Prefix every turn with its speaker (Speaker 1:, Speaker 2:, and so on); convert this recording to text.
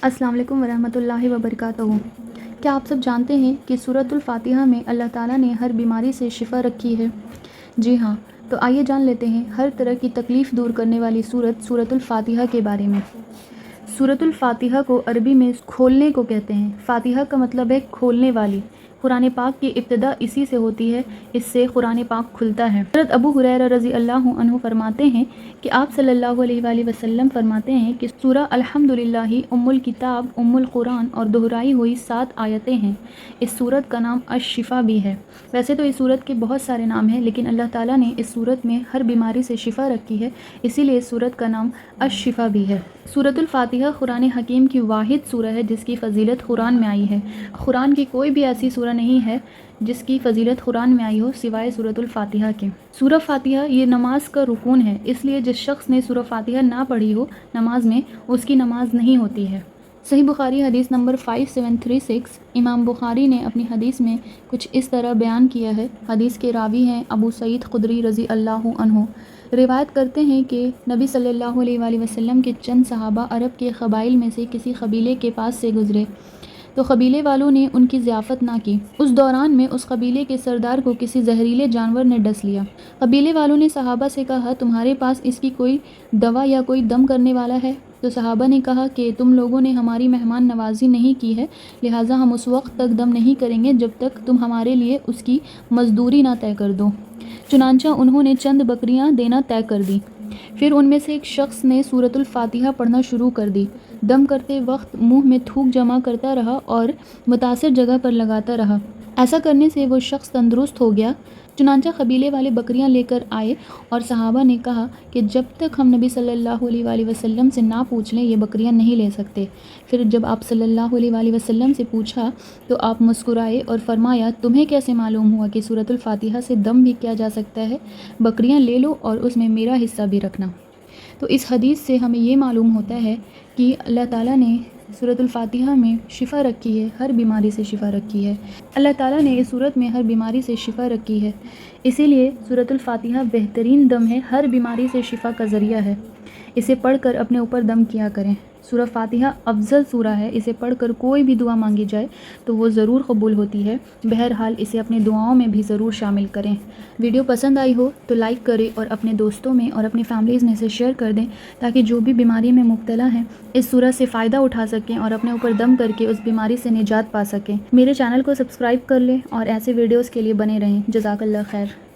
Speaker 1: अस्सलाम वालेकुम वरहमतुल्लाहि वबरकातुहू। क्या आप सब जानते हैं कि सूरतुल फातिहा में अल्लाह ताला ने हर बीमारी से शिफ़ा रखी है? जी हाँ, तो आइए जान लेते हैं हर तरह की तकलीफ़ दूर करने वाली सूरतुल फातिहा के बारे में। सूरतुल फातिहा को अरबी में खोलने को कहते हैं। फातिहा का मतलब है खोलने वाली। कुरान पाक की इब्तिदा इसी से होती है, इससे कुरान पाक खुलता है। हज़रत अबू हुरैरा रज़ी अल्लाहु अन्हु फरमाते हैं कि आप सल्लल्लाहु अलैहि वसल्लम फरमाते हैं कि सूरा अल्हम्दुलिल्लाहि उम्मुल किताब, उम्मुल कुरान और दोहराई हुई 7 आयतें हैं। इस सूरत का नाम अश-शिफ़ा भी है। वैसे तो इस सूरत के बहुत सारे नाम हैं, लेकिन अल्लाह ताला ने इस सूरत में हर बीमारी से शिफ़ा रखी है, इसीलिए इस सूरत का नाम अश-शिफ़ा भी है। सूरतुल फातिहा कुरान हकीम की वाहिद सूरह है जिसकी फ़जीलत कुरान में आई है। कुरान की कोई भी ऐसी सूरह नहीं है जिसकी फ़जीलत कुरान में आई हो सिवाय सूरतुल फातिहा के। सूरह फातिहा ये नमाज का रुकून है, इसलिए जिस शख्स ने सूरह फातिहा ना पढ़ी हो नमाज में, उसकी नमाज नहीं होती है। सही बुखारी हदीस नंबर 5736। इमाम बुखारी ने अपनी हदीस में कुछ इस तरह बयान किया है। हदीस के रावी हैं अबू सईद खुदरी रज़ी अल्लाहु अन्हु। रिवायत करते हैं कि नबी सल्लल्लाहु अलैहि वसल्लम के चंद सहाबा अरब के क़बाइल में से किसी कबीले के पास से गुज़रे तो कबीले वालों ने उनकी ज़ियाफ़त ना की। उस दौरान में उस कबीले के सरदार को किसी जहरीले जानवर ने डस लिया। कबीले वालों ने सहाबा से कहा, तुम्हारे पास इसकी कोई दवा या कोई दम करने वाला है? तो सहाबा ने कहा कि तुम लोगों ने हमारी मेहमान नवाजी नहीं की है, लिहाजा हम उस वक्त तक दम नहीं करेंगे जब तक तुम हमारे लिए उसकी मजदूरी ना तय कर दो। चुनांचा उन्होंने चंद बकरियां देना तय कर दी। फिर उनमें से एक शख्स ने सूरतुल फातिहा पढ़ना शुरू कर दी। दम करते वक्त मुंह में थूक जमा करता रहा और मुतासिर जगह पर लगाता रहा। ऐसा करने से वो शख्स तंदुरुस्त हो गया। चुनांचा कबीले वाले बकरियां लेकर आए और सहाबा ने कहा कि जब तक हम नबी सल्लल्लाहु अलैहि वसल्लम से ना पूछ लें ये बकरियां नहीं ले सकते। फिर जब आप सल्लल्लाहु अलैहि वसल्लम से पूछा तो आप मुस्कुराए और फरमाया, तुम्हें कैसे मालूम हुआ कि सूरतुल फातिहा से दम भी किया जा सकता है? बकरियां ले लो और उसमें मेरा हिस्सा भी रखना। तो इस हदीस से हमें ये मालूम होता है कि अल्लाह ताला ने सूरतुल फातिहा में शिफ़ा रखी है, हर बीमारी से शिफ़ा रखी है। अल्लाह ताला ने इस सूरत में हर बीमारी से शिफ़ा रखी है, इसीलिए सूरतुल फातिहा बेहतरीन दम है, हर बीमारी से शिफ़ा का ज़रिया है। इसे पढ़कर अपने ऊपर दम किया करें। सूरह फातिहा अफजल सूरा है, इसे पढ़कर कोई भी दुआ मांगी जाए तो वो ज़रूर कबूल होती है। बहरहाल इसे अपनी दुआओं में भी ज़रूर शामिल करें। वीडियो पसंद आई हो तो लाइक करें और अपने दोस्तों में और अपनी फैमिलीज़ में इसे शेयर कर दें ताकि जो भी बीमारी में मुब्तला हैं इस सूरह से फ़ायदा उठा सकें और अपने ऊपर दम करके उस बीमारी से निजात पा सकें। मेरे चैनल को सब्सक्राइब कर लें और ऐसे वीडियोज़ के लिए बने रहें। जज़ाकल्लाह खैर।